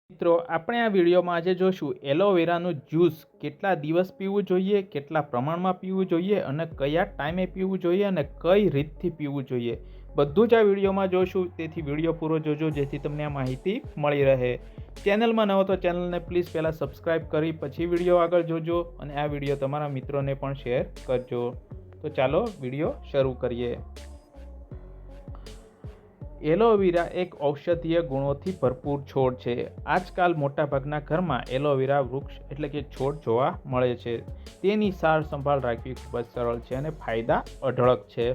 મિત્રો આપણે આ વિડીયોમાં આજે જોશું એલોવેરાનું જ્યુસ કેટલા દિવસ પીવું જોઈએ, કેટલા પ્રમાણમાં પીવું જોઈએ અને કયા ટાઈમે પીવું જોઈએ અને કઈ રીતથી પીવું જોઈએ, બધું જ આ વિડીયોમાં જોશું. તેથી વિડીયો પૂરો જોજો જેથી તમને આ માહિતી મળી રહે. ચેનલમાં ન હો તો ચેનલને પ્લીઝ પહેલાં સબસ્ક્રાઈબ કરી પછી વિડીયો આગળ જોજો અને આ વિડીયો તમારા મિત્રોને પણ શેર કરજો. તો ચાલો વિડીયો શરૂ કરીએ. એલોવેરા એક ઔષધીય ગુણોથી ભરપૂર છોડ છે. આજકાલ મોટાભાગના ઘરમાં એલોવેરા વૃક્ષ એટલે કે છોડ જોવા મળે છે. તેની સાર સંભાળ રાખવી ખૂબ જ સરળ છે અને ફાયદા અઢળક છે.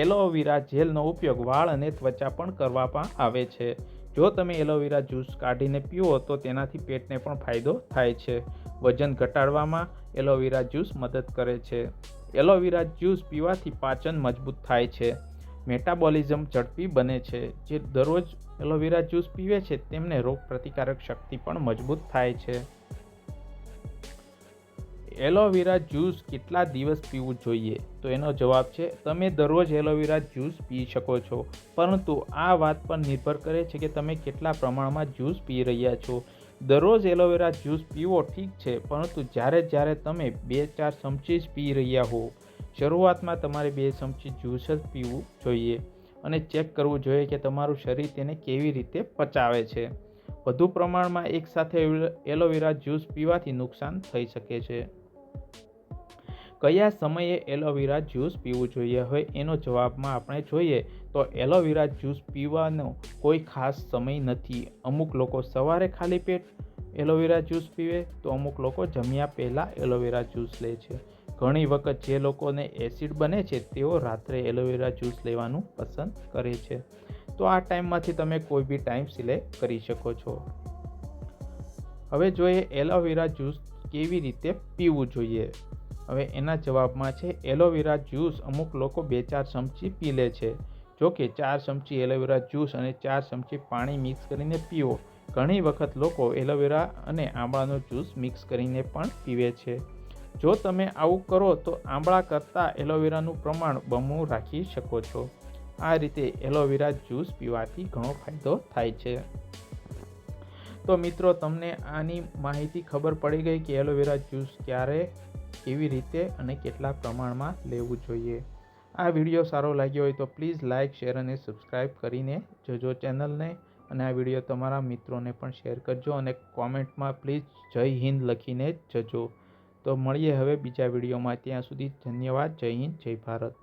એલોવેરા જેલનો ઉપયોગ વાળ અને ત્વચા પણ કરવામાં આવે છે. જો તમે એલોવેરા જ્યુસ કાઢીને પીવો તો તેનાથી પેટને પણ ફાયદો થાય છે. વજન ઘટાડવામાં એલોવેરા જ્યુસ મદદ કરે છે. એલોવેરા જ્યુસ પીવાથી પાચન મજબૂત થાય છે. મેટાબોલિઝમ ઝડપી બને છે. જે દરરોજ એલોવેરા જ્યુસ પીવે છે તેમને રોગ પ્રતિકારક શક્તિ પણ મજબૂત થાય છે. એલોવેરા જ્યુસ કેટલા દિવસ પીવું જોઈએ? તો એનો જવાબ છે તમે દરરોજ એલોવેરા જ્યુસ પી શકો છો, પરંતુ આ વાત પર નિર્ભર કરે છે કે તમે કેટલા પ્રમાણમાં જ્યુસ પી રહ્યા છો. દરરોજ એલોવેરા જ્યુસ પીવો ઠીક છે, પરંતુ જ્યારે તમે 2-4 ચમચી જ પી રહ્યા હો. શરૂઆતમાં તમારે 2 ચમચી જ્યુસ જ પીવું જોઈએ અને ચેક કરવું જોઈએ કે તમારું શરીર તેને કેવી રીતે પચાવે છે. વધુ પ્રમાણમાં એકસાથે એલોવેરા જ્યુસ પીવાથી નુકસાન થઈ શકે છે. કયા સમયે એલોવેરા જ્યુસ પીવું જોઈએ? હવે એનો જવાબમાં આપણે જોઈએ તો એલોવેરા જ્યુસ પીવાનો કોઈ ખાસ સમય નથી. અમુક લોકો સવારે ખાલી પેટ એલોવેરા જ્યુસ પીવે તો અમુક લોકો જમ્યા પહેલાં એલોવેરા જ્યુસ લે છે. ઘણી વખત જે લોકોને એસિડ બને છે તેઓ રાત્રે એલોવેરા જ્યુસ લેવાનું પસંદ કરે છે. તો આ ટાઈમમાંથી તમે કોઈ બી ટાઈમ સિલેક્ટ કરી શકો છો. હવે જોઈએ એલોવેરા જ્યુસ કેવી રીતે પીવું જોઈએ. હવે એના જવાબમાં છે એલોવેરા જ્યુસ અમુક લોકો 2-4 ચમચી પી લે છે. જો કે 4 ચમચી એલોવેરા જ્યુસ અને 4 ચમચી પાણી મિક્સ કરીને પીવો. ઘણી વખત લોકો એલોવેરા અને આંબળાનો જ્યુસ મિક્સ કરીને પણ પીવે છે. જો તમે આવું કરો તો આંબળા કરતાં એલોવેરાનું પ્રમાણ બમણું રાખી શકો છો. આ રીતે એલોવેરા જ્યુસ પીવાથી ઘણો ફાયદો થાય છે. તો મિત્રો તમને આની માહિતી ખબર પડી ગઈ કે એલોવેરા જ્યુસ ક્યારે, કેવી રીતે અને કેટલા પ્રમાણમાં લેવું જોઈએ. આ વિડીયો સારો લાગ્યો હોય તો પ્લીઝ લાઇક, શેર અને સબસ્ક્રાઈબ કરીને જોજો ચેનલને અને આ વિડીયો તમારા મિત્રોને પણ શેર કરજો અને કોમેન્ટમાં પ્લીઝ જય હિન્દ લખીને જજો. તો મળીએ હવે બીજા વિડીયોમાં. ત્યાં સુધી ધન્યવાદ. જય હિન્દ, જય ભારત.